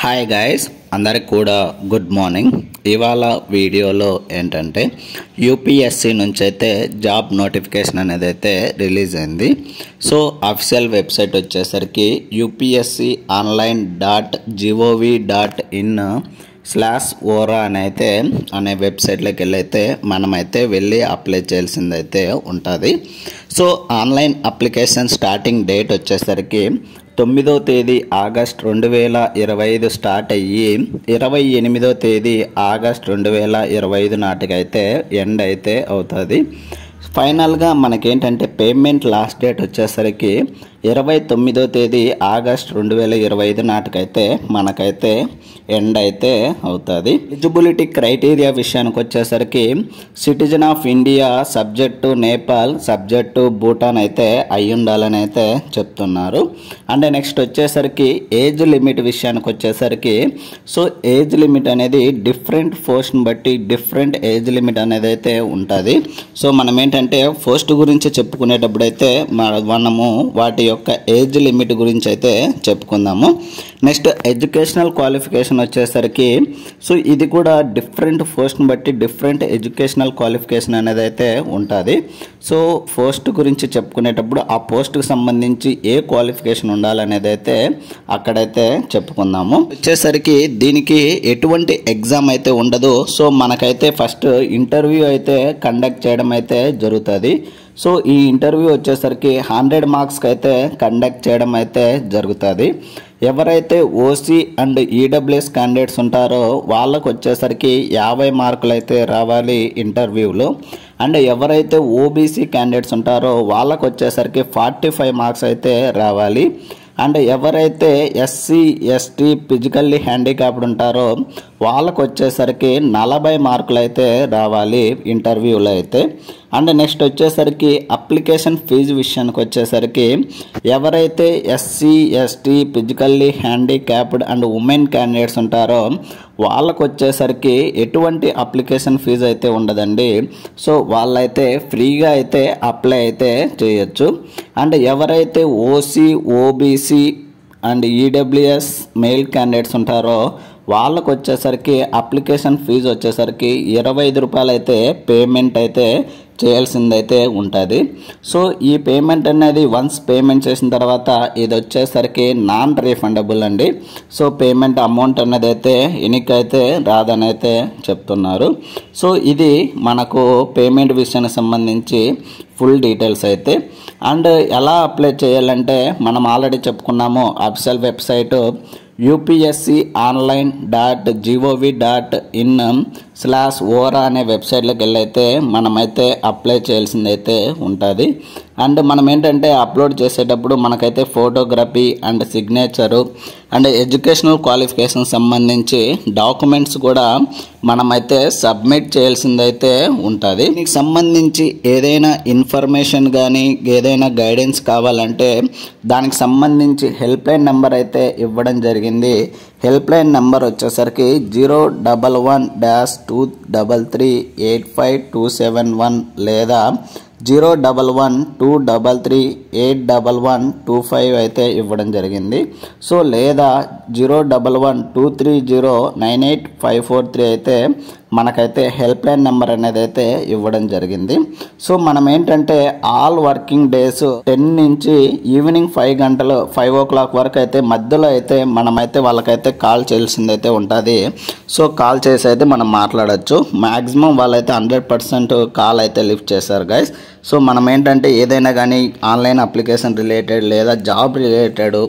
Hi guys, అందరికి కూడా good morning. ఇవాళ వీడియోలో ఏంటంటే యూపీఎస్సి నుంచి అయితే జాబ్ నోటిఫికేషన్ అనేది అయితే రిలీజ్ అయింది. సో అఫీషియల్ వెబ్సైట్ వచ్చేసరికి upsconline.gov.in/ora అనే వెబ్సైట్లోకి వెళ్ళైతే మనమైతే వెళ్ళి అప్లై చేయాల్సిందైతే ఉంటుంది. So online application starting date వచ్చేసరికి 9వ తేదీ ఆగస్ట్ 2025 స్టార్ట్ అయ్యి 28వ తేదీ ఆగస్ట్ 2025 నాటికైతే ఎండ్ అయితే అవుతుంది. ఫైనల్గా మనకేంటంటే పేమెంట్ లాస్ట్ డేట్ వచ్చేసరికి 29వ తేదీ ఆగస్ట్ 2025 నాటికైతే మనకైతే ఎండ్ అయితే అవుతుంది. ఎలిజిబిలిటీ క్రైటీరియా విషయానికి వచ్చేసరికి citizen of India, subject Nepal, subject Bhutan అయితే అయి ఉండాలని అయితే చెప్తున్నారు. అండ్ నెక్స్ట్ వచ్చేసరికి ఏజ్ లిమిట్ విషయానికి వచ్చేసరికి సో ఏజ్ లిమిట్ అనేది డిఫరెంట్ పోస్ట్ని బట్టి డిఫరెంట్ ఏజ్ లిమిట్ అనేది అయితే ఉంటుంది. సో మనం ఏంటంటే పోస్ట్ గురించి చెప్పుకునేటప్పుడు అయితే మనము వాటి యొక్క ఏజ్ లిమిట్ గురించి అయితే చెప్పుకుందాము. నెక్స్ట్ ఎడ్యుకేషనల్ క్వాలిఫికేషన్ వచ్చేసరికి సో ఇది కూడా డిఫరెంట్ పోస్ట్ని బట్టి డిఫరెంట్ ఎడ్యుకేషనల్ క్వాలిఫికేషన్ అనేది అయితే ఉంటుంది. సో పోస్ట్ గురించి చెప్పుకునేటప్పుడు ఆ పోస్ట్కి సంబంధించి ఏ క్వాలిఫికేషన్ ఉండాలనేది అయితే అక్కడైతే చెప్పుకుందాము. వచ్చేసరికి దీనికి ఎటువంటి ఎగ్జామ్ అయితే ఉండదు. సో మనకైతే ఫస్ట్ ఇంటర్వ్యూ అయితే కండక్ట్ చేయడం అయితే జరుగుతుంది. సో ఈ ఇంటర్వ్యూ వచ్చేసరికి 100 మార్క్స్కి అయితే కండక్ట్ చేయడం అయితే జరుగుతుంది. ఎవరైతే ఓసీ అండ్ ఈడబ్ల్యూఎస్ క్యాండిడేట్స్ ఉంటారో వాళ్ళకు వచ్చేసరికి 50 మార్కులు అయితే రావాలి ఇంటర్వ్యూలో. అండ్ ఎవరైతే ఓబీసీ క్యాండిడేట్స్ ఉంటారో వాళ్ళకు వచ్చేసరికి 45 మార్క్స్ అయితే రావాలి. అండ్ ఎవరైతే ఎస్సీ ఎస్టీ ఫిజికల్లీ హ్యాండిక్యాప్డ్ ఉంటారో వాళ్ళకు వచ్చేసరికి 40 మార్కులు అయితే రావాలి ఇంటర్వ్యూలో అయితే. అండ్ నెక్స్ట్ వచ్చేసరికి అప్లికేషన్ ఫీజు విషయానికి వచ్చేసరికి ఎవరైతే SC ST physically handicapped and women candidates ఉంటారో వాళ్ళకు వచ్చేసరికి ఎటువంటి అప్లికేషన్ ఫీజు అయితే ఉండదండి. సో వాళ్ళైతే ఫ్రీగా అయితే అప్లై అయితే చేయొచ్చు. అండ్ ఎవరైతే OC OBC and EWS mail candidates ఉంటారో వాళ్ళకు వచ్చేసరికి అప్లికేషన్ ఫీజు వచ్చేసరికి 25 రూపాయలు అయితే పేమెంట్ అయితే చేయాల్సిందైతే ఉంటుంది. సో ఈ పేమెంట్ అనేది వన్స్ పేమెంట్ చేసిన తర్వాత ఇది వచ్చేసరికి నాన్ రీఫండబుల్ అండి. సో పేమెంట్ అమౌంట్ అనేది అయితే ఎన్నికైతే రాదని అయితే చెప్తున్నారు. సో ఇది మనకు పేమెంట్ విషయానికి సంబంధించి ఫుల్ డీటెయిల్స్ అయితే. అండ్ ఎలా అప్లై చేయాలంటే మనం ఆల్రెడీ చెప్పుకున్నాము అఫీషియల్ వెబ్సైట్ upsconline.gov.in/ora అనే వెబ్సైట్లోకి వెళ్ళైతే మనమైతే అప్లై చేయాల్సిందైతే ఉంటుంది. అండ్ మనం ఏంటంటే అప్లోడ్ చేసేటప్పుడు మనకైతే photography and signature and educational qualification సంబంధించి డాక్యుమెంట్స్ కూడా మనమైతే సబ్మిట్ చేయాల్సిందైతే ఉంటుంది. దీనికి సంబంధించి ఏదైనా ఇన్ఫర్మేషన్ కానీ ఏదైనా గైడెన్స్ కావాలంటే దానికి సంబంధించి హెల్ప్ లైన్ నెంబర్ అయితే ఇవ్వడం జరిగింది. హెల్ప్ లైన్ నెంబర్ వచ్చేసరికి 011-233-85271 లేదా 011-233-81125 అయితే ఇవ్వడం జరిగింది. సో లేదా 011-230-98543 అయితే మనకైతే హెల్ప్ లైన్ నెంబర్ అనేది అయితే ఇవ్వడం జరిగింది. సో మనం ఏంటంటే ఆల్ వర్కింగ్ డేస్ 10 నుంచి ఈవినింగ్ 5 o'clock వరకు అయితే మధ్యలో అయితే మనమైతే వాళ్ళకైతే కాల్ చేయాల్సిందైతే ఉంటుంది. సో కాల్ చేసి అయితే మనం మాట్లాడచ్చు. మ్యాక్సిమం వాళ్ళైతే 100% కాల్ అయితే లిఫ్ట్ చేశారు గైస్. సో మనం ఏంటంటే ఏదైనా కానీ ఆన్లైన్ అప్లికేషన్ రిలేటెడ్ లేదా జాబ్ రిలేటెడ్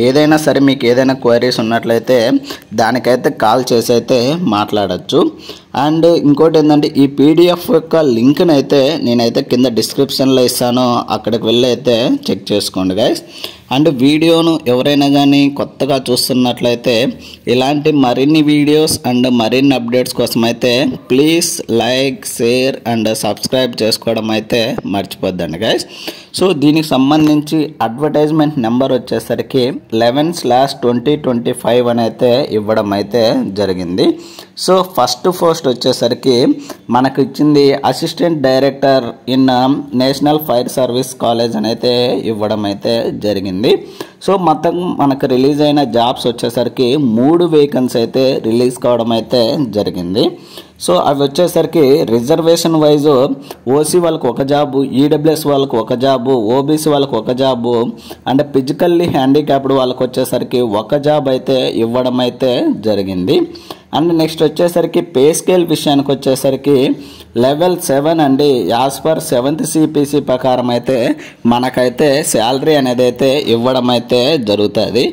ఏదైనా సరే మీకు ఏదైనా క్వైరీస్ ఉన్నట్లయితే దానికైతే కాల్ చేసి అయితే మాట్లాడచ్చు. అండ్ ఇంకోటి ఏంటంటే ఈ పీడిఎఫ్ యొక్క లింక్ని అయితే నేనైతే కింద డిస్క్రిప్షన్లో ఇస్తాను, అక్కడికి వెళ్ళి అయితే చెక్ చేసుకోండి గైస్. అండ్ వీడియోను ఎవరైనా కానీ కొత్తగా చూస్తున్నట్లయితే ఇలాంటి మరిన్ని వీడియోస్ అండ్ మరిన్ని అప్డేట్స్ కోసం అయితే please like, share and subscribe చేసుకోవడం అయితే మర్చిపోద్దండి గైస్. సో దీనికి సంబంధించి అడ్వర్టైజ్మెంట్ నెంబర్ వచ్చేసరికి 11/2025 అని అయితే ఇవ్వడం అయితే జరిగింది. సో ఫస్ట్ పోస్ట్ వచ్చేసరికి మనకు ఇచ్చింది assistant director in national fire service college అని అయితే ఇవ్వడం అయితే జరిగింది. సో మొత్తం మనకు రిలీజ్ అయిన జాబ్స్ వచ్చేసరికి 3 వేకెన్సీ అయితే రిలీజ్ కావడం అయితే జరిగింది. సో అవి వచ్చేసరికి రిజర్వేషన్ వైజ్ ఓసీ వాళ్ళకు ఒక జాబు, ఈడబ్ల్యూఎస్ వాళ్ళకు ఒక జాబు, ఓబీసీ వాళ్ళకు ఒక జాబు అండ్ ఫిజికల్లీ హ్యాండిక్యాప్డ్ వాళ్ళకు వచ్చేసరికి ఒక జాబ్ అయితే ఇవ్వడం అయితే జరిగింది. అండ్ నెక్స్ట్ వచ్చేసరికి పే స్కేల్ విషయానికి వచ్చేసరికి లెవెల్ 7 అండి. యాజ్ పర్ 7th CPC ప్రకారం అయితే మనకైతే శాలరీ అనేది అయితే ఇవ్వడం అయితే జరుగుతుంది.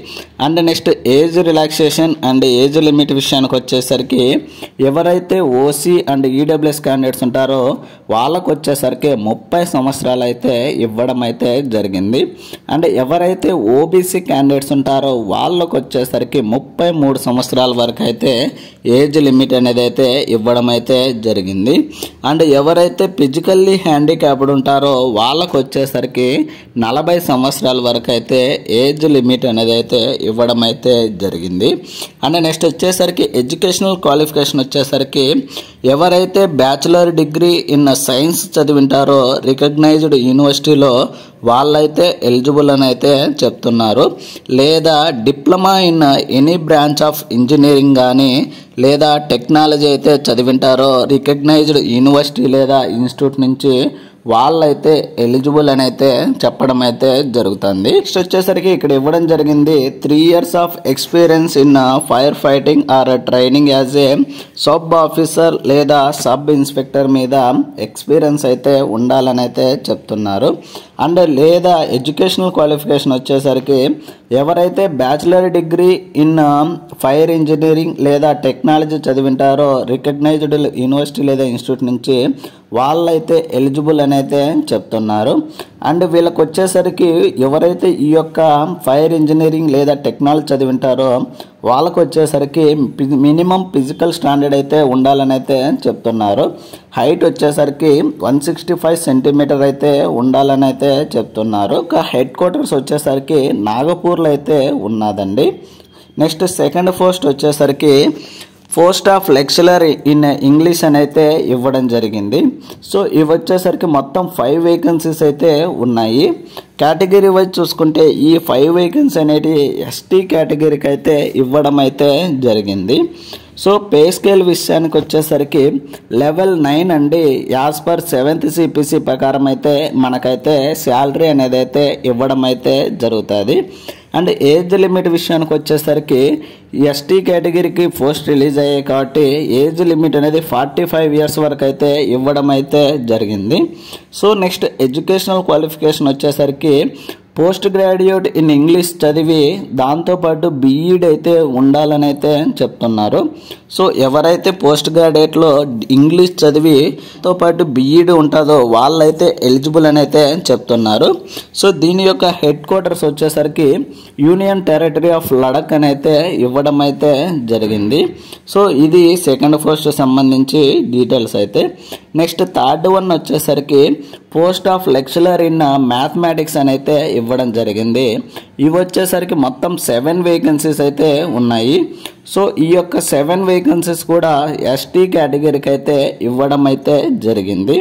And next age relaxation and age limit విషయానికి వచ్చేసరికి ఎవరైతే ఓసీ అండ్ ఈడబ్ల్యూఎస్ క్యాండిడేట్స్ ఉంటారో వాళ్ళకు వచ్చేసరికి 30 సంవత్సరాలు అయితే ఇవ్వడం అయితే జరిగింది. అండ్ ఎవరైతే ఓబీసీ క్యాండిడేట్స్ ఉంటారో వాళ్ళకు వచ్చేసరికి 33 సంవత్సరాల వరకు అయితే ఏజ్ లిమిట్ అనేది అయితే ఇవ్వడం అయితే జరిగింది. అండ్ ఎవరైతే ఫిజికల్లీ హ్యాండిక్యాప్డ్ ఉంటారో వాళ్ళకు వచ్చేసరికి 40 సంవత్సరాల వరకు అయితే ఏజ్ లిమిట్ అనేది అయితే ఇవ్వడం అయితే జరిగింది. అండ్ నెక్స్ట్ వచ్చేసరికి ఎడ్యుకేషనల్ క్వాలిఫికేషన్ వచ్చేసరికి ఎవరైతే బ్యాచిలర్ డిగ్రీ ఇన్ సైన్స్ చదివింటారో రికగ్నైజ్డ్ యూనివర్సిటీలో వాళ్ళైతే ఎలిజిబుల్ అని అయితే చెప్తున్నారు. లేదా diploma in any branch of engineering కానీ లేదా టెక్నాలజీ అయితే చదివింటారో రికగ్నైజ్డ్ యూనివర్సిటీ లేదా ఇన్స్టిట్యూట్ నుంచి వాళ్ళైతే ఎలిజిబుల్ అని అయితే చెప్పడం అయితే జరుగుతుంది. నెక్స్ట్ వచ్చేసరికి ఇక్కడ ఇవ్వడం జరిగింది 3 years of experience in fire fighting or training as a sub officer లేదా సబ్ ఇన్స్పెక్టర్ మీద ఎక్స్పీరియన్స్ అయితే ఉండాలని అయితే చెప్తున్నారు. అండ్ లేదా ఎడ్యుకేషనల్ క్వాలిఫికేషన్ వచ్చేసరికి ఎవరైతే bachelor degree in fire engineering లేదా టెక్నాలజీ చదివింటారో రికగ్నైజ్డ్ యూనివర్సిటీ లేదా ఇన్స్టిట్యూట్ నుంచి వాళ్ళైతే ఎలిజిబుల్ అని అయితే చెప్తున్నారు. అండ్ వీళ్ళకి వచ్చేసరికి ఎవరైతే ఈ యొక్క ఫైర్ ఇంజనీరింగ్ లేదా టెక్నాలజీ చదివింటారో వాళ్ళకు వచ్చేసరికి మినిమం ఫిజికల్ స్టాండర్డ్ అయితే ఉండాలని అయితే చెప్తున్నారు. హైట్ వచ్చేసరికి 165 సెంటీమీటర్ అయితే ఉండాలని అయితే చెప్తున్నారు. హెడ్ క్వార్టర్స్ వచ్చేసరికి నాగపూర్లో అయితే ఉన్నదండి. నెక్స్ట్ సెకండ్ పోస్ట్ వచ్చేసరికి post of lecturer in English అని అయితే ఇవ్వడం జరిగింది. సో ఇవి వచ్చేసరికి మొత్తం 5 వేకెన్సీస్ అయితే ఉన్నాయి. కేటగిరీ వైజ్ చూసుకుంటే ఈ 5 వేకెన్సీ అనేవి ఎస్టీ కేటగిరీకి అయితే ఇవ్వడం అయితే జరిగింది. సో పే స్కేల్ విషయానికి వచ్చేసరికి లెవెల్ 9 అండి. యాజ్ పర్ 7th CPC ప్రకారం అయితే మనకైతే శాలరీ అనేది అయితే ఇవ్వడం అయితే జరుగుతుంది. అండ్ ఏజ్ లిమిట్ విషయానికి వచ్చేసరికి ఎస్టీ కేటగిరీకి పోస్ట్ రిలీజ్ అయ్యాయి కాబట్టి ఏజ్ లిమిట్ అనేది 45 years వరకు అయితే ఇవ్వడం అయితే జరిగింది. సో నెక్స్ట్ ఎడ్యుకేషనల్ క్వాలిఫికేషన్ వచ్చేసరికి పోస్ట్ గ్రాడ్యుయేట్ ఇన్ ఇంగ్లీష్ చదివి దాంతోపాటు బీఈడ్ అయితే ఉండాలని అయితే చెప్తున్నారు. సో ఎవరైతే పోస్ట్ గ్రాడ్యుయేట్లో ఇంగ్లీష్ చదివి తో పాటు బీఈడ్ ఉంటుందో వాళ్ళైతే ఎలిజిబుల్ అని అయితే చెప్తున్నారు. సో దీని యొక్క హెడ్ క్వార్టర్స్ వచ్చేసరికి యూనియన్ టెరిటరీ ఆఫ్ లడక్ అని అయితే ఇవ్వడం అయితే జరిగింది. సో ఇది సెకండ్ పోస్ట్ సంబంధించి డీటెయిల్స్ అయితే. నెక్స్ట్ థర్డ్ వన్ వచ్చేసరికి post of lecturer in mathematics అని అయితే ఇవ్వడం జరిగింది. ఇవి వచ్చేసరికి మొత్తం 7 వేకెన్సీస్ అయితే ఉన్నాయి. సో ఈ యొక్క 7 వేకెన్సీస్ కూడా ఎస్టీ కేటగిరీకి అయితే ఇవ్వడం అయితే జరిగింది.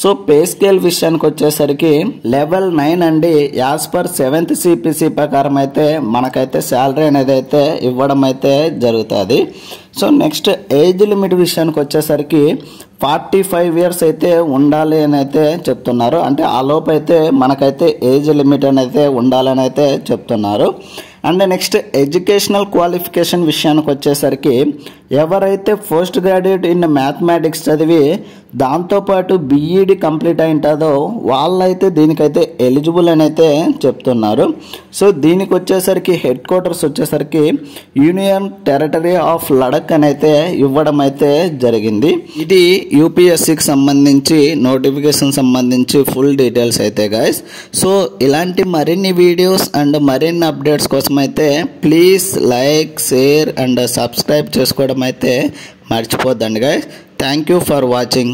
సో పే స్కేల్ విషయానికి వచ్చేసరికి లెవెల్ 9 అండి. యాజ్ పర్ 7th CPC ప్రకారం అయితే మనకైతే శాలరీ అనేది అయితే ఇవ్వడం అయితే జరుగుతుంది. సో నెక్స్ట్ ఏజ్ లిమిట్ విషయానికి వచ్చేసరికి 45 years అయితే ఉండాలి అని అయితే చెప్తున్నారు. అంటే ఆ లోపు అయితే మనకైతే ఏజ్ లిమిట్ అనేది ఉండాలని అయితే చెప్తున్నారు. అండ్ నెక్స్ట్ ఎడ్యుకేషనల్ క్వాలిఫికేషన్ విషయానికి వచ్చేసరికి ఎవరైతే పోస్ట్ గ్రాడ్యుయేట్ ఇన్ మ్యాథమెటిక్స్ చదివి దాంతోపాటు బీఈడి కంప్లీట్ అయి ఉంటుందో వాళ్ళైతే దీనికైతే ఎలిజిబుల్ అని అయితే చెప్తున్నారు. సో దీనికి వచ్చేసరికి హెడ్ క్వార్టర్స్ వచ్చేసరికి యూనియన్ టెరిటరీ ఆఫ్ లడక్ అని అయితే ఇవ్వడం అయితే జరిగింది. ఇది యూపీఎస్సికి సంబంధించి నోటిఫికేషన్ సంబంధించి ఫుల్ డీటెయిల్స్ అయితే గైస్. సో ఇలాంటి మరిన్ని వీడియోస్ అండ్ మరిన్ని అప్డేట్స్ కోసం అయితే please like, share and subscribe చేసుకోవడం అయితే మర్చిపోద్దండి guys. Thank you for watching.